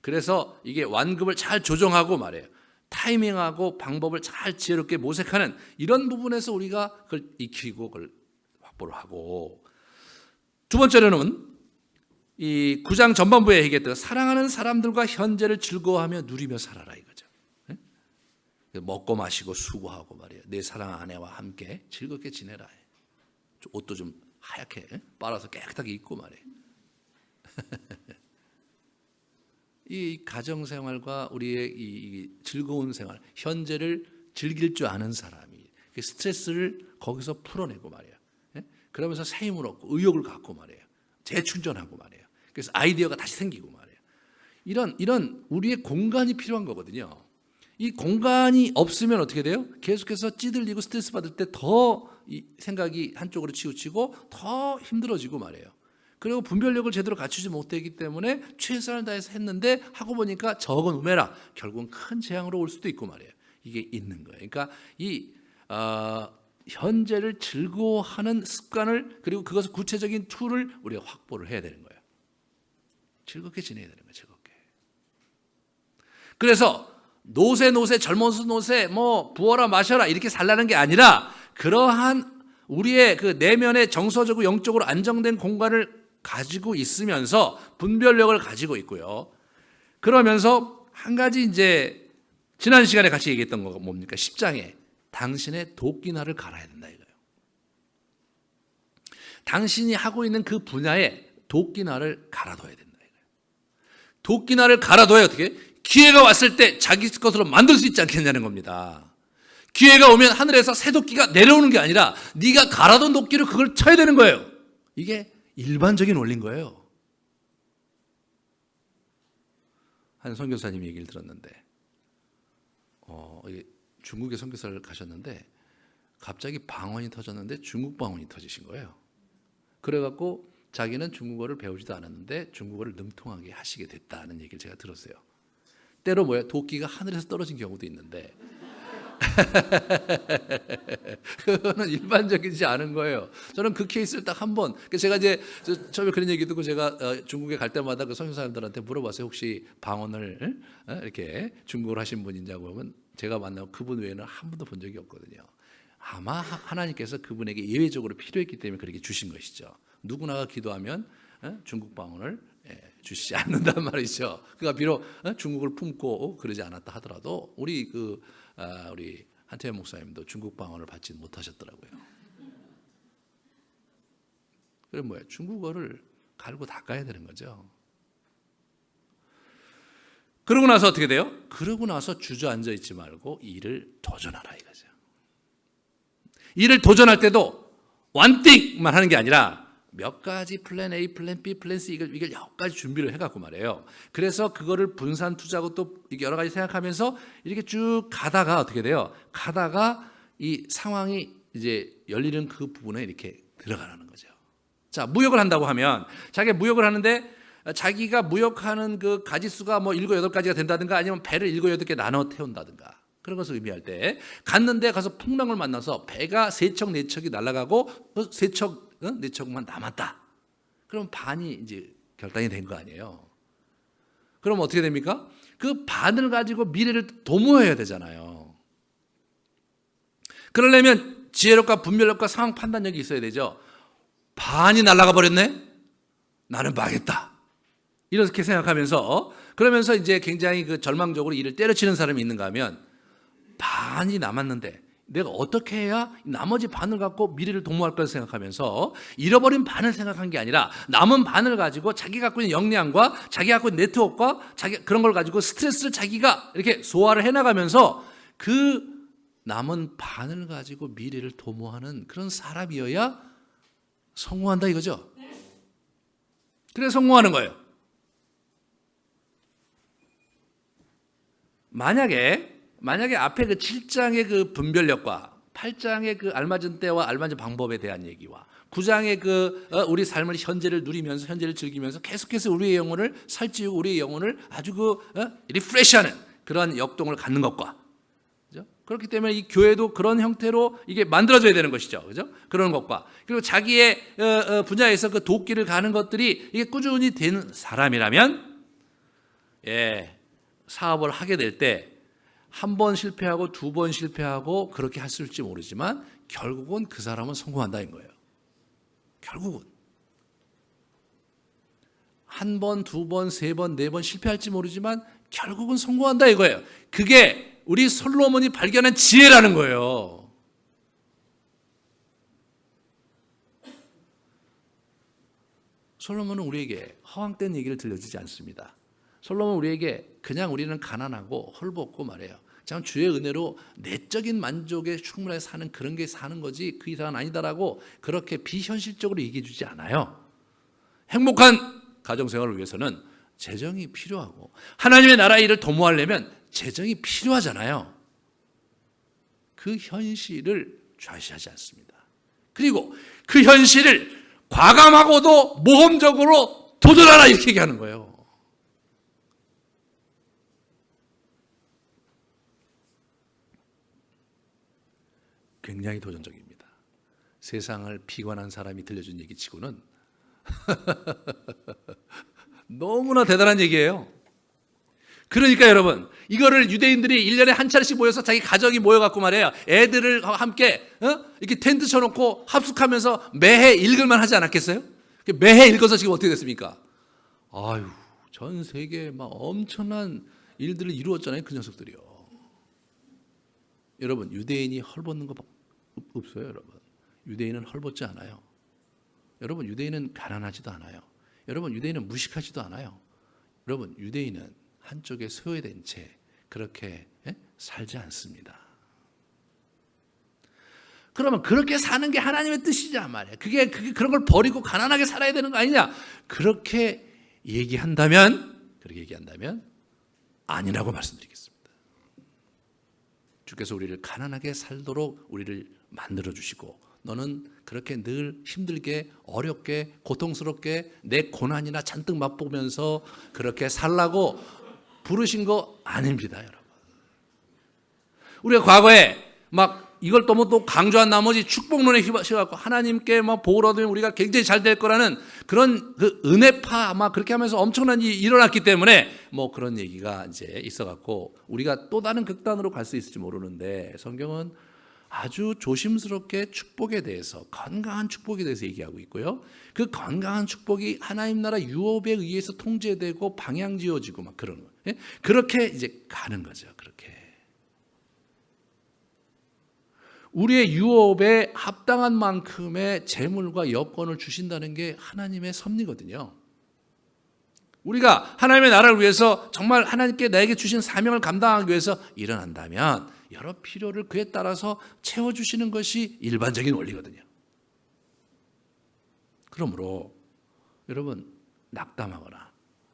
그래서 이게 완급을 잘 조정하고 말이에요. 타이밍하고 방법을 잘 지혜롭게 모색하는 이런 부분에서 우리가 그걸 익히고 그걸 확보를 하고 두 번째로는 이 9장 전반부에 얘기했던 사랑하는 사람들과 현재를 즐거워하며 누리며 살아라 이거죠. 먹고 마시고 수고하고 말이에요. 내 사랑 아내와 함께 즐겁게 지내라. 옷도 좀 하얗게 빨아서 깨끗하게 입고 말이에요. 이 가정생활과 우리의 이 즐거운 생활, 현재를 즐길 줄 아는 사람이 스트레스를 거기서 풀어내고 말이에요. 그러면서 새 힘을 얻고 의욕을 갖고 말이에요. 재충전하고 말이에요. 그래서 아이디어가 다시 생기고 말이에요. 이런 우리의 공간이 필요한 거거든요. 이 공간이 없으면 어떻게 돼요? 계속해서 찌들리고 스트레스 받을 때 더 이 생각이 한쪽으로 치우치고 더 힘들어지고 말이에요. 그리고 분별력을 제대로 갖추지 못했기 때문에 최선을 다해서 했는데 하고 보니까 적은 우매라 결국은 큰 재앙으로 올 수도 있고 말이에요. 이게 있는 거예요. 그러니까 이 현재를 즐거워하는 습관을 그리고 그것을 구체적인 툴을 우리가 확보를 해야 되는 거예요. 즐겁게 지내야 되는 거예요. 즐겁게. 그래서 노세 젊어서 노세 뭐 부어라 마셔라 이렇게 살라는 게 아니라 그러한 우리의 그 내면의 정서적으로 영적으로 안정된 공간을 가지고 있으면서 분별력을 가지고 있고요. 그러면서 한 가지 이제 지난 시간에 같이 얘기했던 거 뭡니까? 10장에 당신의 도끼날을 갈아야 된다 이거예요. 당신이 하고 있는 그 분야에 도끼날을 갈아둬야 된다 이거예요. 도끼날을 갈아둬야 어떻게? 기회가 왔을 때 자기 것으로 만들 수 있지 않겠냐는 겁니다. 기회가 오면 하늘에서 새 도끼가 내려오는 게 아니라 네가 갈아둔 도끼로 그걸 쳐야 되는 거예요. 이게 일반적인 원리인 거예요. 한 선교사님 얘기를 들었는데 중국에 선교사를 가셨는데 갑자기 방언이 터졌는데 중국 방언이 터지신 거예요. 그래갖고 자기는 중국어를 배우지도 않았는데 중국어를 능통하게 하시게 됐다는 얘기를 제가 들었어요. 때로 도끼가 하늘에서 떨어진 경우도 있는데 그거는 일반적이지 않은 거예요. 저는 그 케이스를 딱 한 번, 제가 이제 처음에 그런 얘기 듣고 제가 중국에 갈 때마다 그 선교사님들한테 물어봤어요. 혹시 방언을 이렇게 중국어로 하신 분이냐고 하면 제가 만나고 그분 외에는 한 번도 본 적이 없거든요. 아마 하나님께서 그분에게 예외적으로 필요했기 때문에 그렇게 주신 것이죠. 누구나가 기도하면 중국 방언을 주시지 않는단 말이죠. 그러니까 비록 중국을 품고 그러지 않았다 하더라도 우리 한태현 목사님도 중국 방언을 받지 못하셨더라고요. 그럼 중국어를 갈고 닦아야 되는 거죠. 그러고 나서 어떻게 돼요? 그러고 나서 주저앉아 있지 말고 일을 도전하라 이거죠. 일을 도전할 때도 원띵만 하는 게 아니라 몇 가지 플랜 A, 플랜 B, 플랜 C 이걸 여러 가지 준비를 해갖고 말이에요. 그래서 그거를 분산 투자하고 또 여러 가지 생각하면서 이렇게 쭉 가다가 어떻게 돼요? 가다가 이 상황이 이제 열리는 그 부분에 이렇게 들어가는 거죠. 자, 무역을 한다고 하면 자기가 무역을 하는데 자기가 무역하는 그 가지수가 7, 8가지가 된다든가 아니면 배를 7, 8개 나눠 태운다든가 그런 것을 의미할 때 갔는데 가서 풍랑을 만나서 배가 3척, 4척이 날아가고 3척, 4척만 남았다. 그럼 반이 이제 결단이 된 거 아니에요. 그럼 어떻게 됩니까? 그 반을 가지고 미래를 도모해야 되잖아요. 그러려면 지혜력과 분별력과 상황 판단력이 있어야 되죠. 반이 날아가 버렸네? 나는 망했다. 이렇게 생각하면서 그러면서 이제 굉장히 그 절망적으로 이를 때려치는 사람이 있는가 하면 반이 남았는데 내가 어떻게 해야 나머지 반을 갖고 미래를 도모할까 생각하면서 잃어버린 반을 생각한 게 아니라 남은 반을 가지고 자기 갖고 있는 역량과 자기 갖고 있는 네트워크와 자기 그런 걸 가지고 스트레스를 자기가 이렇게 소화를 해나가면서 그 남은 반을 가지고 미래를 도모하는 그런 사람이어야 성공한다 이거죠. 그래서 성공하는 거예요. 만약에 앞에 그 7장의 그 분별력과 8장의 그 알맞은 때와 알맞은 방법에 대한 얘기와 9장의 그 우리 삶을 현재를 누리면서 현재를 즐기면서 계속해서 우리의 영혼을 살찌우고 우리의 영혼을 아주 리프레시하는 그런 역동을 갖는 것과 그죠? 그렇기 때문에 이 교회도 그런 형태로 이게 만들어져야 되는 것이죠. 그죠? 그런 것과 그리고 자기의 분야에서 그 도끼를 가는 것들이 이게 꾸준히 되는 사람이라면 사업을 하게 될 때 한 번 실패하고 두 번 실패하고 그렇게 했을지 모르지만 결국은 그 사람은 성공한다는 거예요. 결국은 한 번, 두 번, 세 번, 네 번 실패할지 모르지만 결국은 성공한다 이거예요. 그게 우리 솔로몬이 발견한 지혜라는 거예요. 솔로몬은 우리에게 허황된 얘기를 들려주지 않습니다. 솔로몬은 우리에게 그냥 우리는 가난하고 헐벗고 말해요. 참 주의 은혜로 내적인 만족에 충분하게 사는 그런 게 사는 거지 그 이상은 아니다라고 그렇게 비현실적으로 얘기해 주지 않아요. 행복한 가정생활을 위해서는 재정이 필요하고 하나님의 나라의 일을 도모하려면 재정이 필요하잖아요. 그 현실을 좌시하지 않습니다. 그리고 그 현실을 과감하고도 모험적으로 도전하라 이렇게 얘기하는 거예요. 굉장히 도전적입니다. 세상을 피관한 사람이 들려준 얘기치고는 너무나 대단한 얘기예요. 그러니까 여러분 이거를 유대인들이 1년에 한 차례씩 모여서 자기 가족이 모여갖고 말이에요. 애들을 함께 이렇게 텐트 쳐놓고 합숙하면서 매해 읽을만 하지 않았겠어요? 매해 읽어서 지금 어떻게 됐습니까? 아유 전 세계에 막 엄청난 일들을 이루었잖아요. 그 녀석들이요. 여러분 유대인이 헐벗는 거 없어요. 여러분 유대인은 헐벗지 않아요. 여러분 유대인은 가난하지도 않아요. 여러분 유대인은 무식하지도 않아요. 여러분 유대인은 한쪽에 소외된 채 그렇게 살지 않습니다. 그러면 그렇게 사는 게 하나님의 뜻이냐 말이에요. 그게 그런 걸 버리고 가난하게 살아야 되는 거 아니냐? 그렇게 얘기한다면 아니라고 말씀드리겠습니다. 주께서 우리를 가난하게 살도록 우리를 만들어 주시고 너는 그렇게 늘 힘들게 어렵게 고통스럽게 내 고난이나 잔뜩 맛보면서 그렇게 살라고 부르신 거 아닙니다, 여러분. 우리가 과거에 막 이걸 또 강조한 나머지 축복론에 휘발시갖고 하나님께 막 복을 얻으면 우리가 굉장히 잘 될 거라는 그런 그 은혜파 막 그렇게 하면서 엄청난 일이 일어났기 때문에 뭐 그런 얘기가 이제 있어갖고 우리가 또 다른 극단으로 갈 수 있을지 모르는데 성경은 아주 조심스럽게 축복에 대해서 건강한 축복에 대해서 얘기하고 있고요. 그 건강한 축복이 하나님 나라 유업에 의해서 통제되고 방향지어지고 막 그런 거. 그렇게 이제 가는 거죠. 그렇게. 우리의 유업에 합당한 만큼의 재물과 여건을 주신다는 게 하나님의 섭리거든요. 우리가 하나님의 나라를 위해서 정말 하나님께 나에게 주신 사명을 감당하기 위해서 일어난다면 여러 필요를 그에 따라서 채워주시는 것이 일반적인 원리거든요. 그러므로 여러분 낙담하거나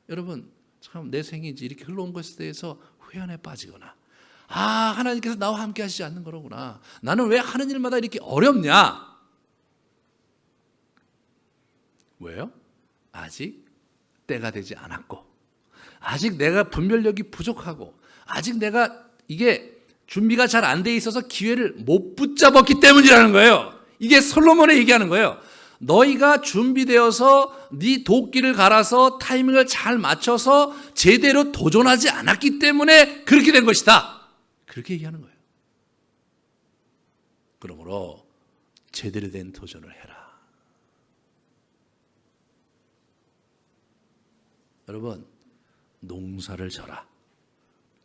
여러분 참 내 생이 이렇게 흘러온 것에 대해서 회한에 빠지거나 하나님께서 나와 함께 하시지 않는 거로구나. 나는 왜 하는 일마다 이렇게 어렵냐? 왜요? 아직 때가 되지 않았고 아직 내가 분별력이 부족하고 아직 내가 이게 준비가 잘 안 돼 있어서 기회를 못 붙잡았기 때문이라는 거예요. 이게 솔로몬이 얘기하는 거예요. 너희가 준비되어서 네 도끼를 갈아서 타이밍을 잘 맞춰서 제대로 도전하지 않았기 때문에 그렇게 된 것이다. 그렇게 얘기하는 거예요. 그러므로 제대로 된 도전을 해라. 여러분 농사를 져라.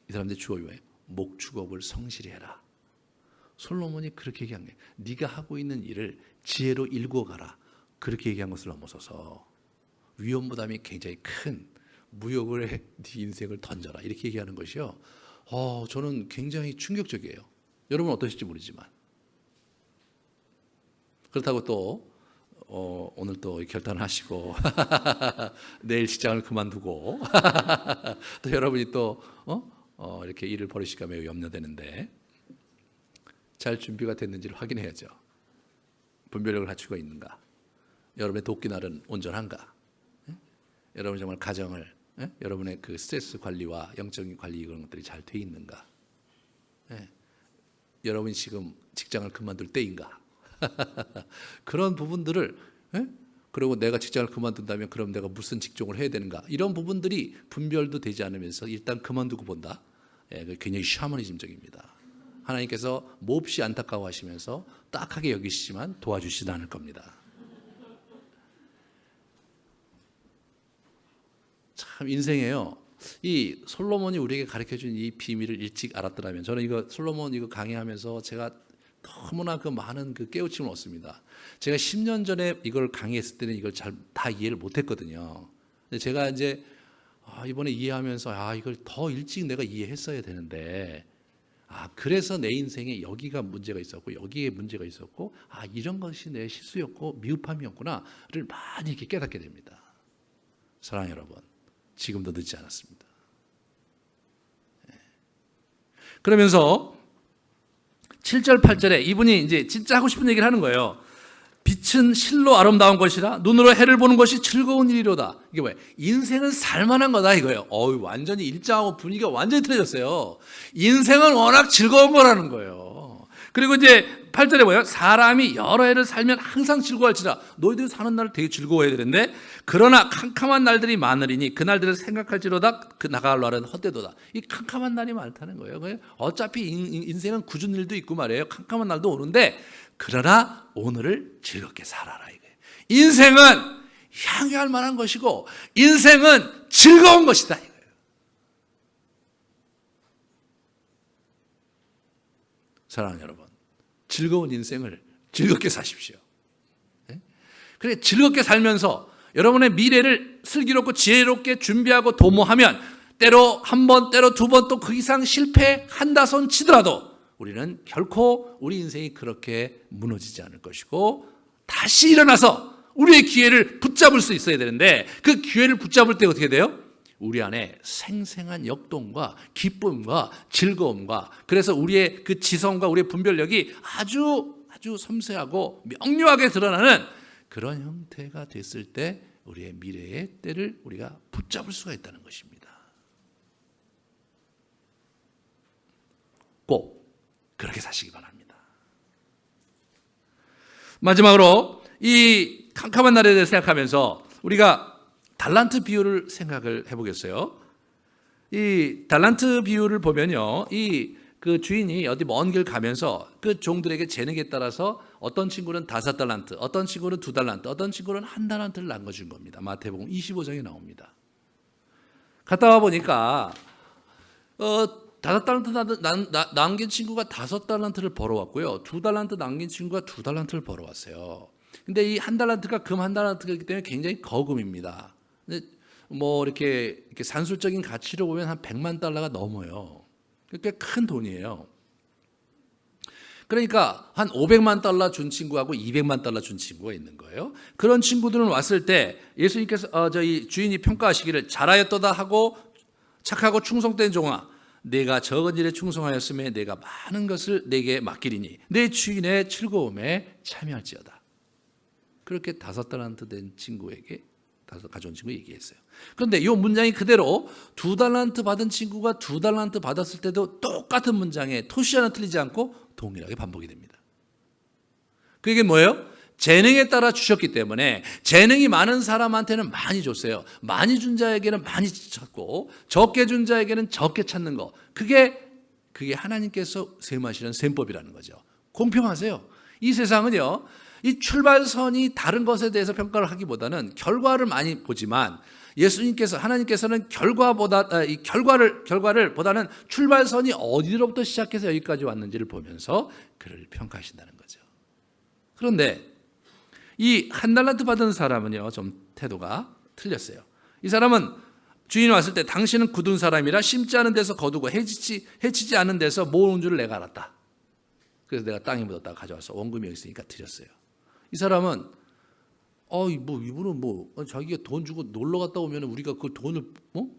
이 사람들의 주어이 뭐예요? 목축업을 성실히 해라. 솔로몬이 그렇게 얘기한 거예요. 네가 하고 있는 일을 지혜로 일구어가라. 그렇게 얘기한 것을 넘어서서 위험부담이 굉장히 큰 무역을 해 네 인생을 던져라. 이렇게 얘기하는 것이요. 저는 굉장히 충격적이에요. 여러분 어떠실지 모르지만. 그렇다고 또 오늘 또 결단을 하시고 내일 직장을 그만두고 또 여러분이 또 이렇게 일을 벌이실까 매우 염려되는데 잘 준비가 됐는지를 확인해야죠. 분별력을 갖추고 있는가? 여러분의 도끼날은 온전한가? 여러분 정말 가정을 여러분의 그 스트레스 관리와 영적인 관리 이런 것들이 잘 돼 있는가? 여러분이 지금 직장을 그만둘 때인가? 그런 부분들을 그리고 내가 직장을 그만둔다면 그럼 내가 무슨 직종을 해야 되는가? 이런 부분들이 분별도 되지 않으면서 일단 그만두고 본다. 굉장히 샤머니즘적입니다. 하나님께서 몹시 안타까워하시면서 딱하게 여기시지만 도와주시지 않을 겁니다. 참 인생에요. 이 솔로몬이 우리에게 가르쳐준 이 비밀을 일찍 알았더라면 저는 이거 솔로몬 이거 강의하면서 제가 너무나 그 많은 그 깨우침을 얻습니다. 제가 10년 전에 이걸 강의했을 때는 이걸 잘 다 이해를 못했거든요. 근데 제가 이제 이번에 이해하면서 이걸 더 일찍 내가 이해했어야 되는데 그래서 내 인생에 여기가 문제가 있었고 여기에 문제가 있었고 이런 것이 내 실수였고 미흡함이었구나를 많이 이렇게 깨닫게 됩니다. 사랑하는 여러분, 지금도 늦지 않았습니다. 그러면서 7절 8절에 이분이 이제 진짜 하고 싶은 얘기를 하는 거예요. 빛은 실로 아름다운 것이라 눈으로 해를 보는 것이 즐거운 일이로다. 이게 뭐예요? 인생은 살만한 거다 이거예요. 완전히 일장하고 분위기가 완전히 틀어졌어요. 인생은 워낙 즐거운 거라는 거예요. 그리고 이제 8절에 뭐예요? 사람이 여러 해를 살면 항상 즐거워할지라. 너희들이 사는 날을 되게 즐거워해야 되는데 그러나 캄캄한 날들이 많으리니 그 날들을 생각할지로다. 그 나갈 날은 헛되도다. 이 캄캄한 날이 많다는 거예요. 어차피 인생은 굳은 일도 있고 말이에요. 캄캄한 날도 오는데 그러나 오늘을 즐겁게 살아라 이거예요. 인생은 향유할 만한 것이고 인생은 즐거운 것이다 이거예요. 사랑하는 여러분, 즐거운 인생을 즐겁게 사십시오. 그래, 즐겁게 살면서 여러분의 미래를 슬기롭고 지혜롭게 준비하고 도모하면 때로 한 번, 때로 두 번, 또 그 이상 실패한다 손 치더라도 우리는 결코 우리 인생이 그렇게 무너지지 않을 것이고 다시 일어나서 우리의 기회를 붙잡을 수 있어야 되는데 그 기회를 붙잡을 때 어떻게 돼요? 우리 안에 생생한 역동과 기쁨과 즐거움과 그래서 우리의 그 지성과 우리의 분별력이 아주 섬세하고 명료하게 드러나는 그런 형태가 됐을 때 우리의 미래의 때를 우리가 붙잡을 수가 있다는 것입니다. 꼭 그렇게 사시기 바랍니다. 마지막으로 이 캄캄한 날에 대해 생각하면서 우리가 달란트 비유를 생각을 해보겠어요. 이 달란트 비유를 보면요, 그 주인이 어디 먼 길 가면서 그 종들에게 재능에 따라서 어떤 친구는 5달란트, 어떤 친구는 2달란트, 어떤 친구는 1달란트를 나눠준 겁니다. 마태복음 25장에 나옵니다. 갔다 와 보니까 5달란트 남긴 친구가 5달란트를 벌어왔고요. 2달란트 남긴 친구가 2달란트를 벌어왔어요. 근데 이 1달란트가 금 1달란트이기 때문에 굉장히 거금입니다. 근데 뭐 이렇게 산술적인 가치로 보면 한 100만 달러가 넘어요. 꽤 큰 돈이에요. 그러니까 한 500만 달러 준 친구하고 200만 달러 준 친구가 있는 거예요. 그런 친구들은 왔을 때 예수님께서 저희 주인이 평가하시기를 잘하였도다 하고 착하고 충성된 종아, 내가 적은 일에 충성하였음에 내가 많은 것을 내게 맡기리니 내 주인의 즐거움에 참여할지어다. 그렇게 5달란트 된 친구에게 가져온 친구 얘기했어요. 그런데 이 문장이 그대로 2달란트 받은 친구가 2달란트 받았을 때도 똑같은 문장에 토시 하나 틀리지 않고 동일하게 반복이 됩니다. 그게 뭐예요? 재능에 따라 주셨기 때문에 재능이 많은 사람한테는 많이 줬어요. 많이 준 자에게는 많이 찾고 적게 준 자에게는 적게 찾는 거. 그게 하나님께서 셈하시는 셈법이라는 거죠. 공평하세요. 이 세상은요, 이 출발선이 다른 것에 대해서 평가를 하기보다는 결과를 많이 보지만 하나님께서는 결과를 보다는 출발선이 어디로부터 시작해서 여기까지 왔는지를 보면서 그를 평가하신다는 거죠. 그런데 이 1달란트 받은 사람은요, 좀 태도가 틀렸어요. 이 사람은 주인이 왔을 때 당신은 굳은 사람이라 심지 않은 데서 거두고 해치지 않은 데서 모으는 줄 내가 알았다. 그래서 내가 땅에 묻었다가 가져와서 원금이 여기 있으니까 드렸어요. 이 사람은 이분은 자기가 돈 주고 놀러 갔다 오면 우리가 그 돈을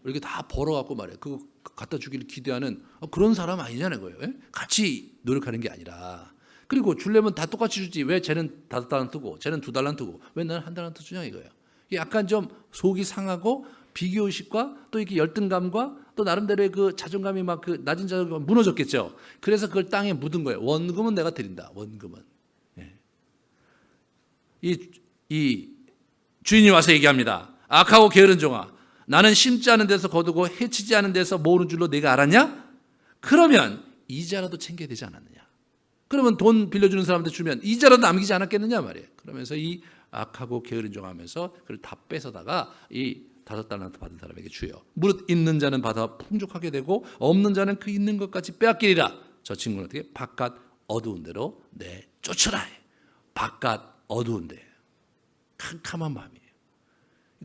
이렇게 다 벌어갖고 말이야. 그거 갖다 주기를 기대하는 그런 사람 아니냐는 거예요. 같이 노력하는 게 아니라. 그리고 주려면 다 똑같이 주지. 왜 쟤는 5달란트고 쟤는 2달란트고 왜 나는 1달란트 주냐 이거예요. 약간 좀 속이 상하고 비교의식과 또 이렇게 열등감과 또 나름대로의 그 자존감이 막 그 낮은 자존감이 무너졌겠죠. 그래서 그걸 땅에 묻은 거예요. 원금은 내가 드린다. 원금은. 이 주인이 와서 얘기합니다. 악하고 게으른 종아, 나는 심지 않은 데서 거두고 해치지 않은 데서 모으는 줄로 네가 알았냐? 그러면 이자라도 챙겨야 되지 않았느냐? 그러면 돈 빌려주는 사람한테 주면 이자라도 남기지 않았겠느냐 말이에요. 그러면서 이 악하고 게으른 종 하면서 그걸 다 뺏어다가 이 5달란트 받은 사람에게 주요. 무릇 있는 자는 받아 풍족하게 되고 없는 자는 그 있는 것까지 빼앗기리라. 저 친구는 어떻게? 바깥 어두운 데로 내쫓으라. 바깥 어두운 데. 캄캄한 마음이에요.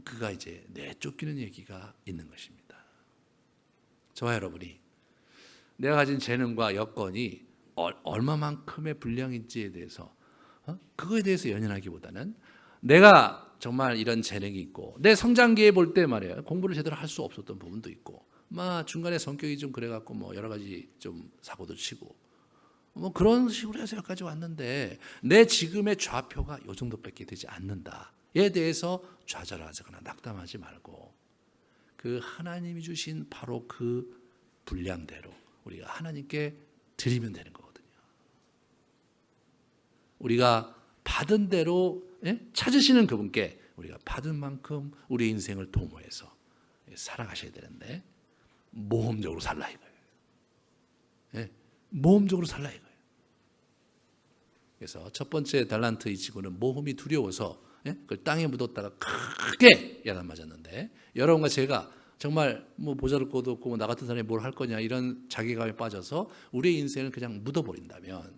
그가 이제 내쫓기는 얘기가 있는 것입니다. 저와 여러분이 내가 가진 재능과 여건이 얼마만큼의 분량인지에 대해서 그거에 대해서 연연하기보다는 내가 정말 이런 재능이 있고 내 성장기에 볼 때 말이에요. 공부를 제대로 할 수 없었던 부분도 있고 중간에 성격이 좀 그래갖고 여러 가지 좀 사고도 치고 그런 식으로 해서 여기까지 왔는데 내 지금의 좌표가 이 정도밖에 되지 않는다에 대해서 좌절하거나 낙담하지 말고 그 하나님이 주신 바로 그 분량대로 우리가 하나님께 드리면 되는 거거든요. 우리가 받은 대로 찾으시는 그분께 우리가 받은 만큼 우리 인생을 도모해서 살아가셔야 되는데 모험적으로 살라 이거예요. 모험적으로 살라 이거예요. 그래서 첫 번째 달란트 이 친구는 모험이 두려워서 그걸 땅에 묻었다가 크게 야단 맞았는데 여러분과 제가 정말 뭐 모자랄 것도 없고 뭐 나 같은 사람이 뭘 할 거냐 이런 자괴감에 빠져서 우리의 인생을 그냥 묻어버린다면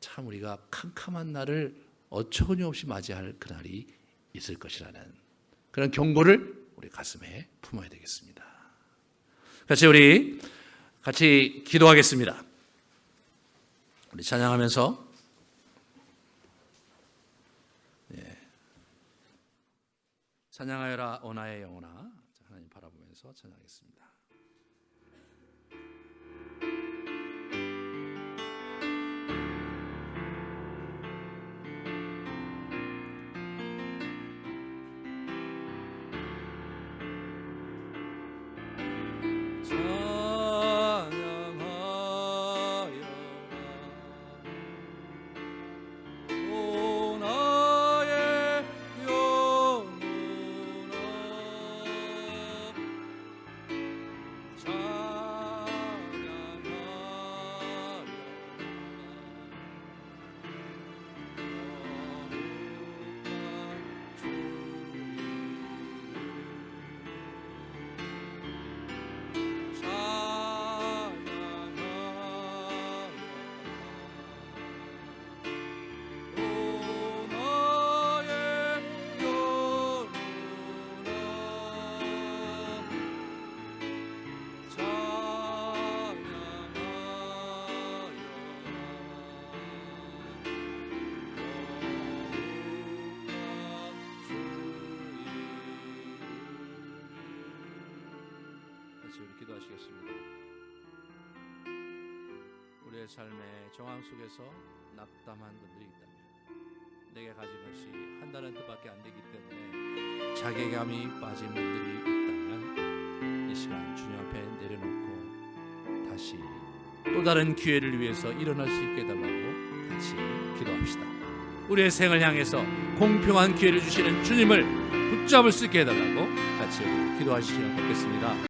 참 우리가 캄캄한 날을 어처구니없이 맞이할 그날이 있을 것이라는 그런 경고를 우리 가슴에 품어야 되겠습니다. 우리 같이 기도하겠습니다. 우리 찬양하면서 찬양하여라 오 나의 영혼아, 하나님 바라보면서 찬양하겠습니다. 우리 기도하시겠습니다. 우리의 삶의 정황 속에서 낙담한 분들이 있다면, 내게 가진 것이 한 달란트밖에 안 되기 때문에 자괴감이 빠진 분들이 있다면 이 시간 주님 앞에 내려놓고 다시 또 다른 기회를 위해서 일어날 수 있게 해달라고 같이 기도합시다. 우리의 생을 향해서 공평한 기회를 주시는 주님을 붙잡을 수 있게 해달라고 같이 기도하시기를 받겠습니다.